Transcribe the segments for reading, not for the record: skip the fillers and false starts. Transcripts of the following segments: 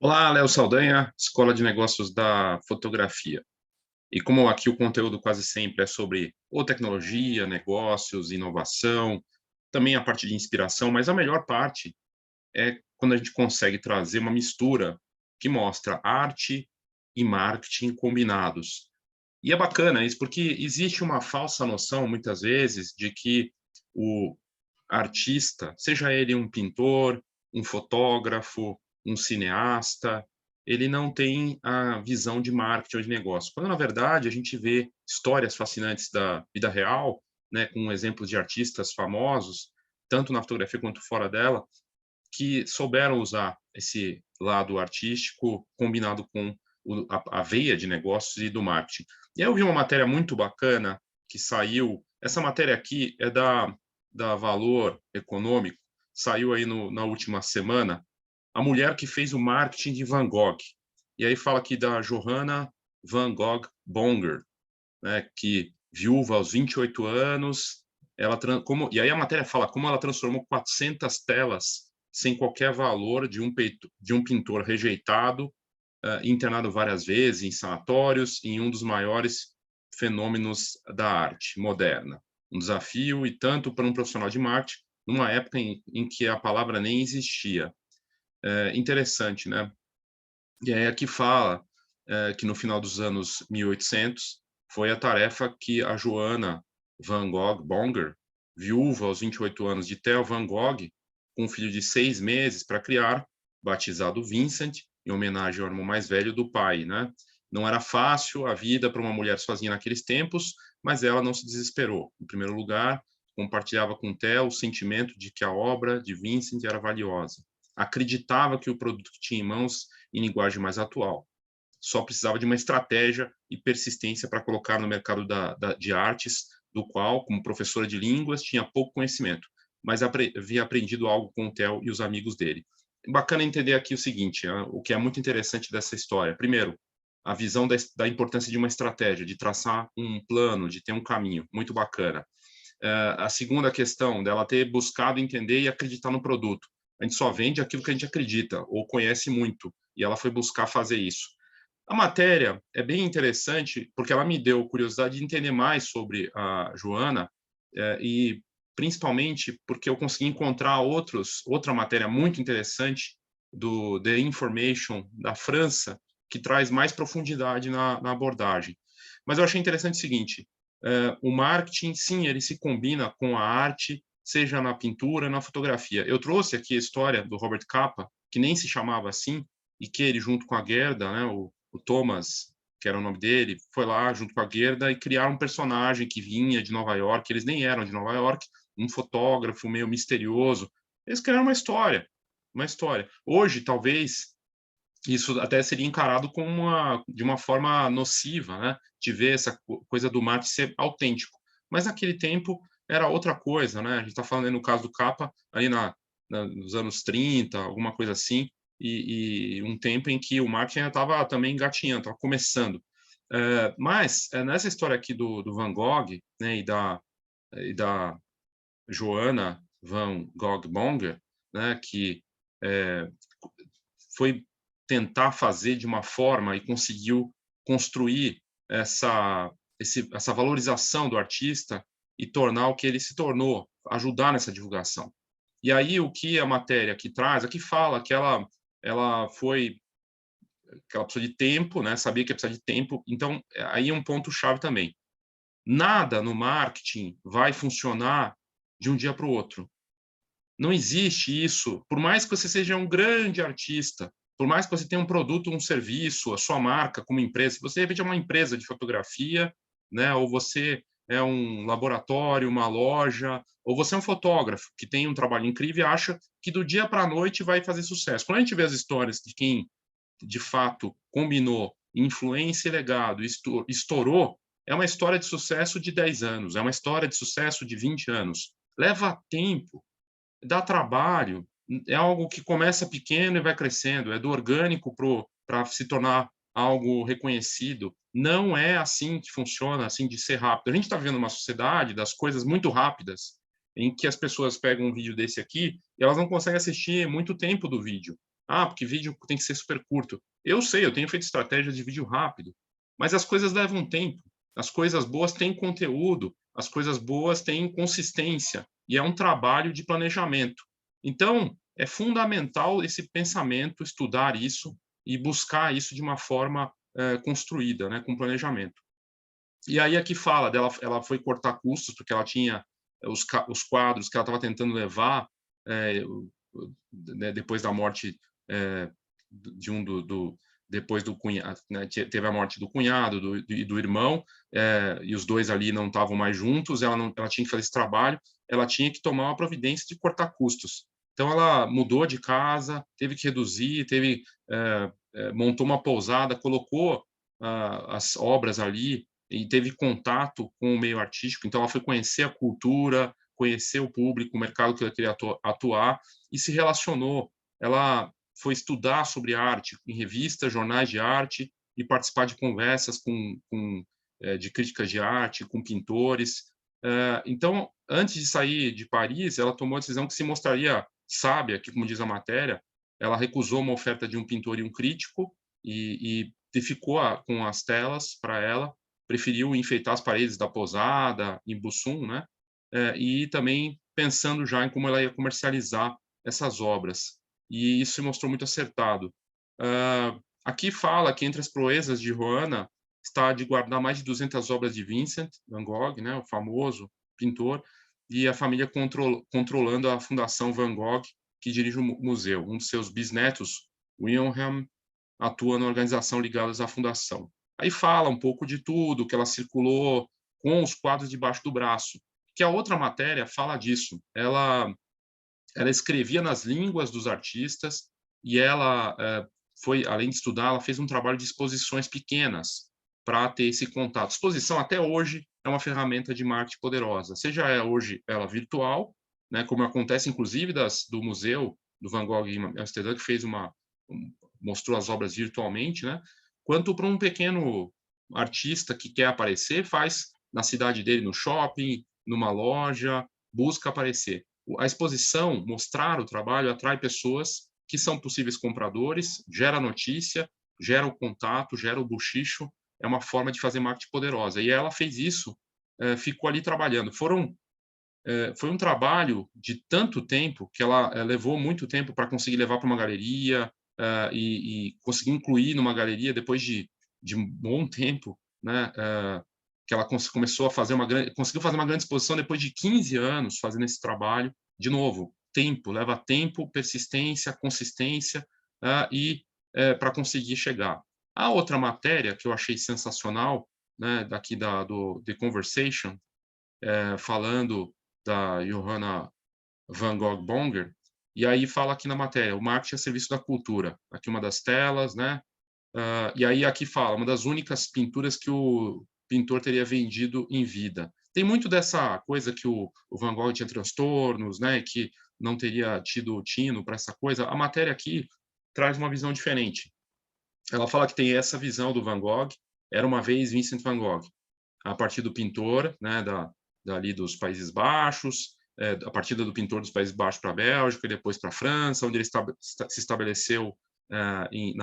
Olá, Léo Saldanha, Escola de Negócios da Fotografia. E como aqui o conteúdo quase sempre é sobre ou tecnologia, negócios, inovação, também a parte de inspiração, mas a melhor parte é quando a gente consegue trazer uma mistura que mostra arte e marketing combinados. E é bacana isso, porque existe uma falsa noção, muitas vezes, de que o artista, seja ele um pintor, um fotógrafo, um cineasta, ele não tem a visão de marketing ou de negócio. Quando, na verdade, a gente vê histórias fascinantes da vida real, né, com exemplos de artistas famosos, tanto na fotografia quanto fora dela, que souberam usar esse lado artístico combinado com a veia de negócios e do marketing. E aí eu vi uma matéria muito bacana que saiu. Essa matéria aqui é da Valor Econômico, saiu aí na última semana. A mulher que fez o marketing de Van Gogh. E aí fala aqui da Johanna Van Gogh Bonger, né, que viúva aos 28 anos, e aí a matéria fala como ela transformou 400 telas sem qualquer valor de um pintor rejeitado, internado várias vezes em sanatórios, em um dos maiores fenômenos da arte moderna. Um desafio, e tanto para um profissional de marketing, numa época em que a palavra nem existia. Interessante, né? E aí aqui fala que no final dos anos 1800 foi a tarefa que a Johanna Van Gogh Bonger, viúva aos 28 anos de Theo Van Gogh, com um filho de 6 meses para criar, batizado Vincent, em homenagem ao irmão mais velho do pai, né? Não era fácil a vida para uma mulher sozinha naqueles tempos, mas ela não se desesperou. Em primeiro lugar, compartilhava com Theo o sentimento de que a obra de Vincent era valiosa. Acreditava que o produto que tinha em mãos em linguagem mais atual. Só precisava de uma estratégia e persistência para colocar no mercado de artes, do qual, como professora de línguas, tinha pouco conhecimento, mas havia aprendido algo com o Theo e os amigos dele. Bacana entender aqui o seguinte, o que é muito interessante dessa história. Primeiro, a visão da importância de uma estratégia, de traçar um plano, de ter um caminho, muito bacana. A segunda questão dela ter buscado entender e acreditar no produto. A gente só vende aquilo que a gente acredita ou conhece muito, e ela foi buscar fazer isso. A matéria é bem interessante porque ela me deu curiosidade de entender mais sobre a Joana, e principalmente porque eu consegui encontrar outra matéria muito interessante do The Information da França, que traz mais profundidade na abordagem. Mas eu achei interessante o seguinte: o marketing, sim, ele se combina com a arte, seja na pintura, na fotografia. Eu trouxe aqui a história do Robert Capa, que nem se chamava assim, e que ele, junto com a Gerda, né, o Thomas, que era o nome dele, foi lá junto com a Gerda e criaram um personagem que vinha de Nova York, eles nem eram de Nova York, um fotógrafo meio misterioso. Eles criaram uma história, uma história. Hoje, talvez, isso até seria encarado como de uma forma nociva, né? De ver essa coisa do marketing ser autêntico. Mas naquele tempo era outra coisa, né? A gente está falando aí no caso do Capa, ali nos anos 30, alguma coisa assim, e um tempo em que o marketing ainda estava também engatinhando, estava começando. Mas nessa história aqui do Van Gogh, né, e da Johanna Van Gogh Bonger, né, que é, foi tentar fazer de uma forma e conseguiu construir essa valorização do artista e tornar o que ele se tornou, ajudar nessa divulgação. E aí o que a matéria aqui traz, aqui fala que ela foi que ela precisou de tempo, né? Sabia que ia precisar de tempo. Então aí é um ponto chave também. Nada no marketing vai funcionar de um dia para o outro. Não existe isso. Por mais que você seja um grande artista, por mais que você tenha um produto, um serviço, a sua marca como empresa, se você de repente é uma empresa de fotografia, né, ou você é um laboratório, uma loja, ou você é um fotógrafo que tem um trabalho incrível e acha que do dia para a noite vai fazer sucesso. Quando a gente vê as histórias de quem de fato combinou influência e legado, estourou, é uma história de sucesso de 10 anos, é uma história de sucesso de 20 anos. Leva tempo, dá trabalho, é algo que começa pequeno e vai crescendo, é do orgânico para se tornar algo reconhecido. Não é assim que funciona, assim de ser rápido. A gente está vivendo uma sociedade das coisas muito rápidas, em que as pessoas pegam um vídeo desse aqui e elas não conseguem assistir muito tempo do vídeo. Ah, porque vídeo tem que ser super curto. Eu sei, eu tenho feito estratégia de vídeo rápido, mas as coisas levam tempo. As coisas boas têm conteúdo, as coisas boas têm consistência, e é um trabalho de planejamento. Então, é fundamental esse pensamento, estudar isso e buscar isso de uma forma construída, né, com planejamento. E aí aqui fala dela, ela foi cortar custos, porque ela tinha os quadros que ela estava tentando levar, né, depois da morte de um depois do cunhado, né, teve a morte do cunhado e do irmão, e os dois ali não estavam mais juntos, ela tinha que fazer esse trabalho, ela tinha que tomar uma providência de cortar custos. Então ela mudou de casa, teve que reduzir, montou uma pousada, colocou as obras ali e teve contato com o meio artístico, então ela foi conhecer a cultura, conhecer o público, o mercado que ela queria atuar, e se relacionou. Ela foi estudar sobre arte em revistas, jornais de arte, e participar de conversas de críticas de arte, com pintores. Então, antes de sair de Paris, ela tomou a decisão que se mostraria sábia, que, como diz a matéria, ela recusou uma oferta de um pintor e um crítico, e ficou com as telas para ela, preferiu enfeitar as paredes da pousada, em Bussum, né? E também pensando já em como ela ia comercializar essas obras. E isso se mostrou muito acertado. Aqui fala que entre as proezas de Johanna está de guardar mais de 200 obras de Vincent van Gogh, né, o famoso pintor, e a família controlando a Fundação Van Gogh, que dirige o museu. Um de seus bisnetos, Wilhelm, atua na organização ligada à fundação. Aí fala um pouco de tudo, que ela circulou com os quadros debaixo do braço, que a outra matéria fala disso. Ela escrevia nas línguas dos artistas e ela foi, além de estudar, ela fez um trabalho de exposições pequenas para ter esse contato. Exposição, até hoje, é uma ferramenta de marketing poderosa, seja hoje ela virtual, né, como acontece inclusive do museu do Van Gogh em Amsterdã, que mostrou as obras virtualmente, né, quanto para um pequeno artista que quer aparecer, faz na cidade dele, no shopping, numa loja, busca aparecer. A exposição, mostrar o trabalho, atrai pessoas que são possíveis compradores, gera notícia, gera o contato, gera o buchicho, é uma forma de fazer marketing poderosa. E ela fez isso, ficou ali trabalhando. Foi um trabalho de tanto tempo que ela levou muito tempo para conseguir levar para uma galeria e conseguir incluir numa galeria depois de um bom tempo, né? Que ela começou a fazer conseguiu fazer uma grande exposição depois de 15 anos fazendo esse trabalho. De novo, leva tempo, persistência, consistência para conseguir chegar. A outra matéria que eu achei sensacional, né, daqui do The Conversation, falando da Johanna Van Gogh Bonger, e aí fala aqui na matéria, o marketing a serviço da cultura. Aqui uma das telas, né? E aí aqui fala, uma das únicas pinturas que o pintor teria vendido em vida. Tem muito dessa coisa que o Van Gogh tinha transtornos, né? Que não teria tido tino para essa coisa. A matéria aqui traz uma visão diferente. Ela fala que tem essa visão do Van Gogh, era uma vez Vincent Van Gogh, a partir do pintor, né, dali dos Países Baixos, a partida do pintor dos Países Baixos para a Bélgica e depois para a França, onde ele se estabeleceu em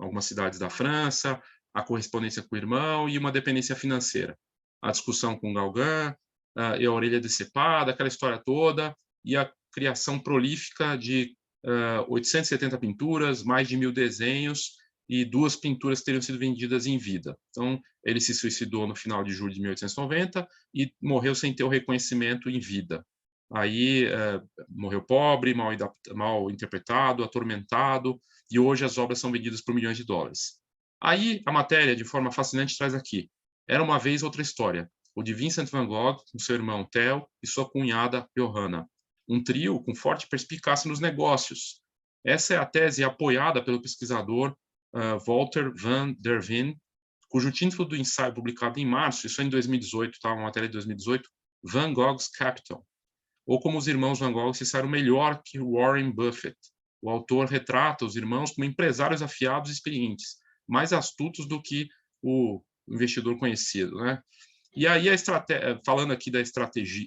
algumas cidades da França, a correspondência com o irmão e uma dependência financeira. A discussão com Gauguin, e a orelha decepada, aquela história toda, e a criação prolífica de 870 pinturas, mais de 1.000 desenhos, e 2 pinturas teriam sido vendidas em vida. Então, ele se suicidou no final de julho de 1890 e morreu sem ter o reconhecimento em vida. Aí morreu pobre, mal interpretado, atormentado, e hoje as obras são vendidas por milhões de dólares. Aí a matéria, de forma fascinante, traz aqui. Era uma vez outra história. O de Vincent van Gogh, com seu irmão Theo e sua cunhada Johanna. Um trio com forte perspicácia nos negócios. Essa é a tese apoiada pelo pesquisador Walter van der Veen, cujo título do ensaio publicado em março, isso é em 2018, tá? Uma matéria de 2018, Van Gogh's Capital, ou como os irmãos Van Gogh se saíram melhor que Warren Buffett. O autor retrata os irmãos como empresários afiados e experientes, mais astutos do que o investidor conhecido, né? E aí falando aqui da estratégia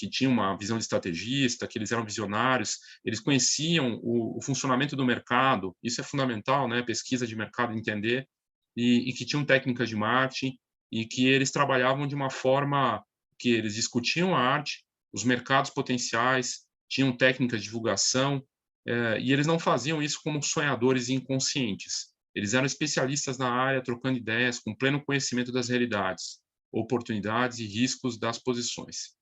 que tinham uma visão de estrategista, que eles eram visionários, eles conheciam o funcionamento do mercado, isso é fundamental, né? Pesquisa de mercado, entender, e que tinham técnicas de marketing, e que eles trabalhavam de uma forma que eles discutiam a arte, os mercados potenciais, tinham técnicas de divulgação, e eles não faziam isso como sonhadores inconscientes. Eles eram especialistas na área, trocando ideias, com pleno conhecimento das realidades, oportunidades e riscos das posições.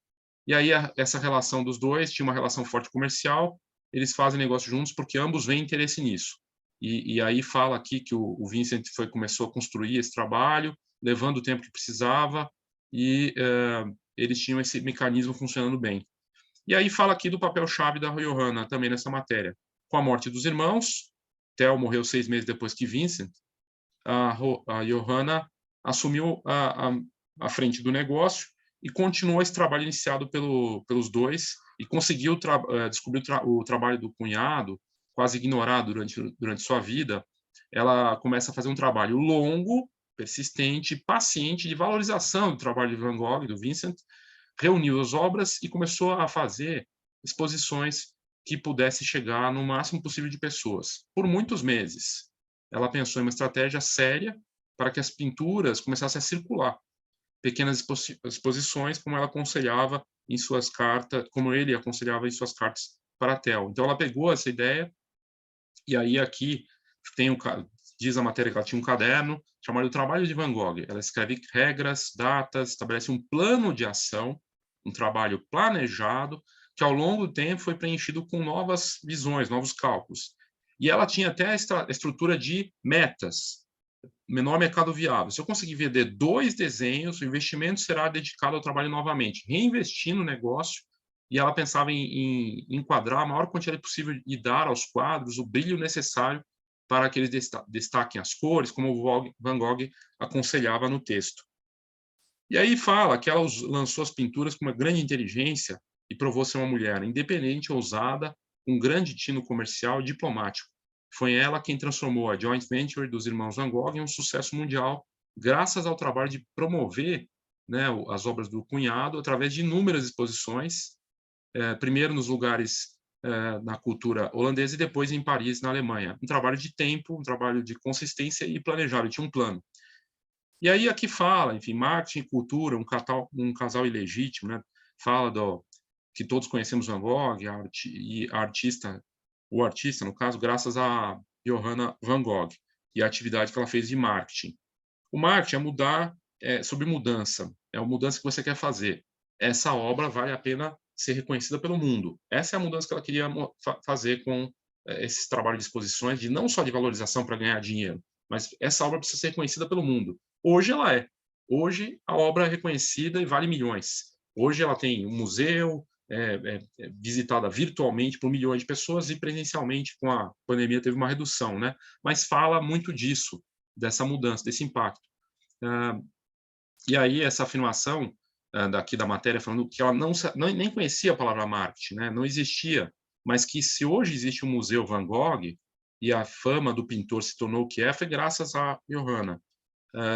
E aí, essa relação dos dois tinha uma relação forte comercial, eles fazem negócio juntos porque ambos veem interesse nisso. E aí fala aqui que o Vincent começou a construir esse trabalho, levando o tempo que precisava, e eles tinham esse mecanismo funcionando bem. E aí fala aqui do papel-chave da Johanna, também nessa matéria. Com a morte dos irmãos, Theo morreu 6 meses depois que Vincent, a Johanna assumiu a frente do negócio e continuou esse trabalho iniciado pelos dois e conseguiu descobrir o trabalho do cunhado, quase ignorado durante sua vida. Ela começa a fazer um trabalho longo, persistente, paciente, de valorização do trabalho de Van Gogh, do Vincent, reuniu as obras e começou a fazer exposições que pudesse chegar no máximo possível de pessoas, por muitos meses. Ela pensou em uma estratégia séria para que as pinturas começassem a circular, pequenas exposições, como ela aconselhava em suas cartas, como ele aconselhava em suas cartas para a Theo. Então ela pegou essa ideia, e aí aqui diz a matéria que ela tinha um caderno chamado Trabalho de Van Gogh. Ela escreve regras, datas, estabelece um plano de ação, um trabalho planejado, que ao longo do tempo foi preenchido com novas visões, novos cálculos. E ela tinha até a estrutura de metas, menor mercado viável. Se eu conseguir vender 2 desenhos, o investimento será dedicado ao trabalho novamente, reinvestir no negócio, e ela pensava em enquadrar a maior quantidade possível e dar aos quadros o brilho necessário para que eles destaquem as cores, como o Van Gogh aconselhava no texto. E aí fala que ela lançou as pinturas com uma grande inteligência e provou ser uma mulher independente, ousada, com grande tino comercial e diplomático. Foi ela quem transformou a joint venture dos irmãos Van Gogh em um sucesso mundial, graças ao trabalho de promover, né, as obras do cunhado através de inúmeras exposições, primeiro nos lugares na cultura holandesa e depois em Paris, na Alemanha. Um trabalho de tempo, um trabalho de consistência e planejado, tinha um plano. E aí aqui fala, enfim, marketing e cultura, um casal ilegítimo, né? Fala que todos conhecemos Van Gogh, o artista, no caso, graças a Johanna Van Gogh e a atividade que ela fez de marketing. O marketing é mudar, sobre mudança, é a mudança que você quer fazer. Essa obra vale a pena ser reconhecida pelo mundo. Essa é a mudança que ela queria fazer com esses trabalhos de exposições, de não só de valorização para ganhar dinheiro, mas essa obra precisa ser reconhecida pelo mundo. Hoje ela é. Hoje a obra é reconhecida e vale milhões. Hoje ela tem um museu, visitada virtualmente por milhões de pessoas e presencialmente, com a pandemia, teve uma redução, né? Mas fala muito disso, dessa mudança, desse impacto. E aí essa afirmação daqui da matéria falando que ela nem conhecia a palavra marketing, né? Não existia, mas que se hoje existe um museu Van Gogh e a fama do pintor se tornou o que é, foi graças a Johanna.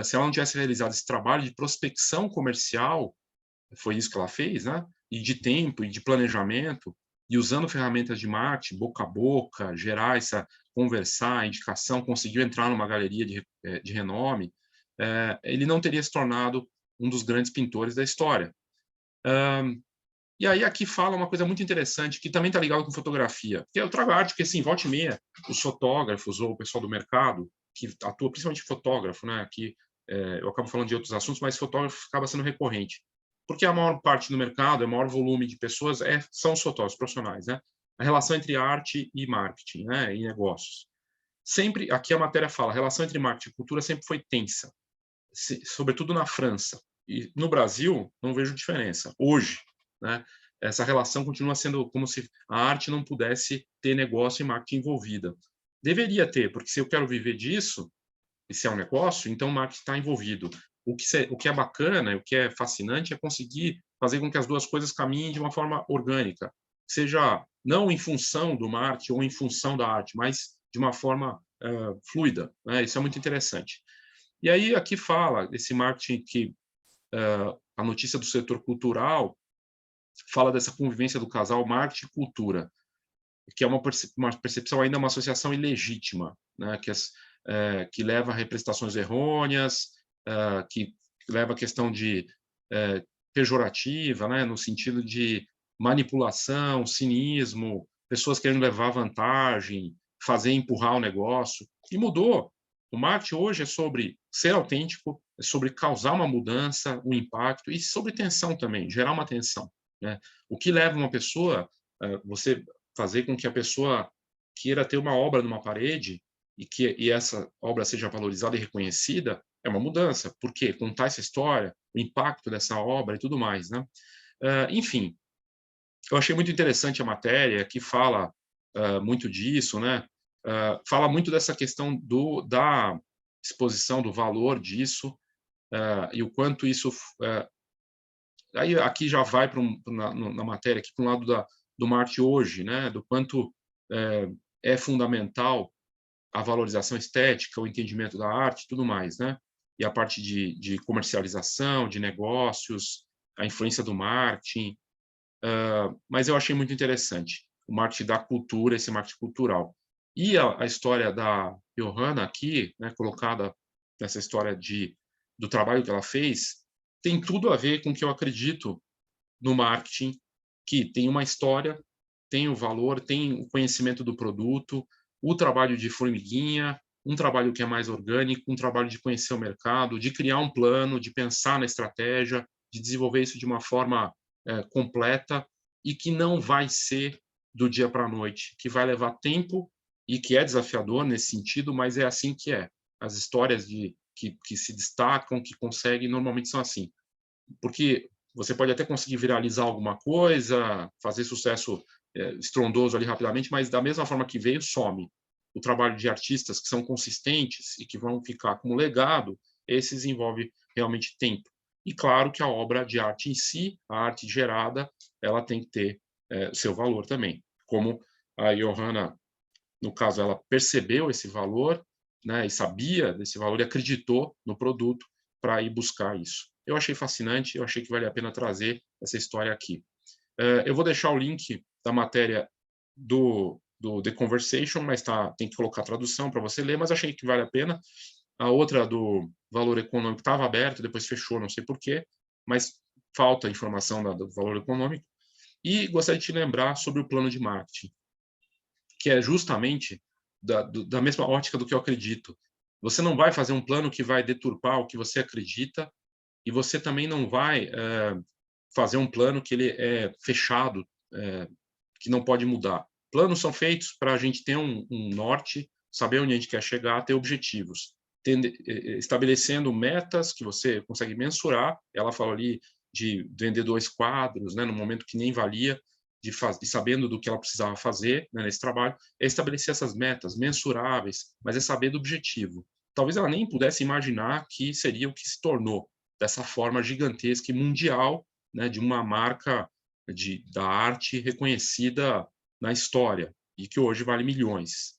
Se ela não tivesse realizado esse trabalho de prospecção comercial, foi isso que ela fez, né? E de tempo e de planejamento, e usando ferramentas de marketing, boca a boca, gerar essa conversar, indicação, conseguiu entrar numa galeria de renome, ele não teria se tornado um dos grandes pintores da história. E aí aqui fala uma coisa muito interessante, que também está ligado com fotografia, que eu trago arte, porque assim, volta e meia, os fotógrafos ou o pessoal do mercado, que atua principalmente fotógrafo, né? Aqui eu acabo falando de outros assuntos, mas fotógrafo acaba sendo recorrente. Porque a maior parte do mercado, o maior volume de pessoas são os fotógrafos profissionais, né? A relação entre arte e marketing, né? E negócios. Sempre, aqui a matéria fala, a relação entre marketing e cultura sempre foi tensa, sobretudo na França. E no Brasil, não vejo diferença. Hoje, né? Essa relação continua sendo como se a arte não pudesse ter negócio e marketing envolvida. Deveria ter, porque se eu quero viver disso, e se é um negócio, então o marketing está envolvido. O que é bacana, o que é fascinante é conseguir fazer com que as duas coisas caminhem de uma forma orgânica, seja não em função do marketing ou em função da arte, mas de uma forma fluida, né? Isso é muito interessante. E aí aqui fala esse marketing que a notícia do setor cultural fala dessa convivência do casal marketing e cultura, que é uma percepção ainda, uma associação ilegítima, né, que leva a representações errôneas, que leva a questão de pejorativa, né, no sentido de manipulação, cinismo, pessoas querendo levar vantagem, fazer empurrar o negócio, e mudou. O marketing hoje é sobre ser autêntico, é sobre causar uma mudança, um impacto, e sobre tensão também, gerar uma tensão, né? O que leva uma pessoa, você fazer com que a pessoa queira ter uma obra numa parede e essa obra seja valorizada e reconhecida, é uma mudança. Por quê? Contar essa história, o impacto dessa obra e tudo mais, né? Enfim, eu achei muito interessante a matéria, que fala muito disso, né? Fala muito dessa questão da exposição, do valor disso, e o quanto isso... aí aqui já vai na matéria, aqui para um lado do marketing hoje, né? Do quanto é fundamental a valorização estética, o entendimento da arte e tudo mais, né? E a parte de comercialização, de negócios, a influência do marketing, mas eu achei muito interessante o marketing da cultura, esse marketing cultural. E a história da Johanna aqui, né, colocada nessa história do trabalho que ela fez, tem tudo a ver com o que eu acredito no marketing, que tem uma história, tem o valor, tem o conhecimento do produto, o trabalho de formiguinha, um trabalho que é mais orgânico, um trabalho de conhecer o mercado, de criar um plano, de pensar na estratégia, de desenvolver isso de uma forma completa, e que não vai ser do dia para a noite, que vai levar tempo e que é desafiador nesse sentido, mas é assim que é. As histórias que se destacam, que conseguem, normalmente são assim. Porque você pode até conseguir viralizar alguma coisa, fazer sucesso estrondoso ali rapidamente, mas da mesma forma que veio, some. O trabalho de artistas que são consistentes e que vão ficar como legado, esses envolve realmente tempo. E claro que a obra de arte em si, a arte gerada, ela tem que ter o seu valor também. Como a Johanna, no caso, ela percebeu esse valor, né, e sabia desse valor e acreditou no produto para ir buscar isso. Eu achei fascinante, eu achei que vale a pena trazer essa história aqui. Eu vou deixar o link da matéria do The Conversation, mas tem que colocar a tradução para você ler, mas achei que vale a pena. A outra do Valor Econômico estava aberta, depois fechou, não sei porquê, mas falta informação do Valor Econômico. E gostaria de te lembrar sobre o plano de marketing, que é justamente da mesma ótica do que eu acredito. Você não vai fazer um plano que vai deturpar o que você acredita, e você também não vai fazer um plano que ele é fechado, que não pode mudar. Planos são feitos para a gente ter um norte, saber onde a gente quer chegar, ter objetivos, estabelecendo metas que você consegue mensurar. Ela falou ali de vender 2 quadros, né, no momento que nem valia, de sabendo do que ela precisava fazer, né, nesse trabalho, é estabelecer essas metas mensuráveis, mas é saber do objetivo. Talvez ela nem pudesse imaginar que seria o que se tornou, dessa forma gigantesca e mundial, né, de uma marca da arte reconhecida na história e que hoje vale milhões.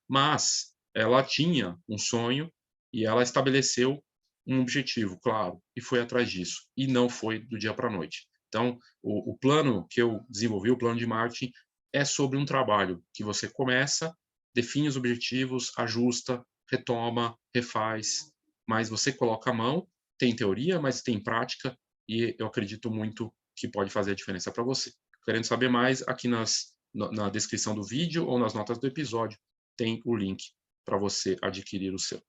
Mas ela tinha um sonho e ela estabeleceu um objetivo, claro, e foi atrás disso. E não foi do dia para a noite. Então, o plano que eu desenvolvi, o plano de marketing, é sobre um trabalho que você começa, define os objetivos, ajusta, retoma, refaz, mas você coloca a mão, tem teoria, mas tem prática, e eu acredito muito que pode fazer a diferença para você. Querendo saber mais, aqui na descrição do vídeo ou nas notas do episódio, tem o link para você adquirir o seu.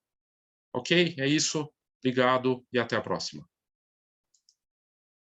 Ok? É isso. Obrigado e até a próxima.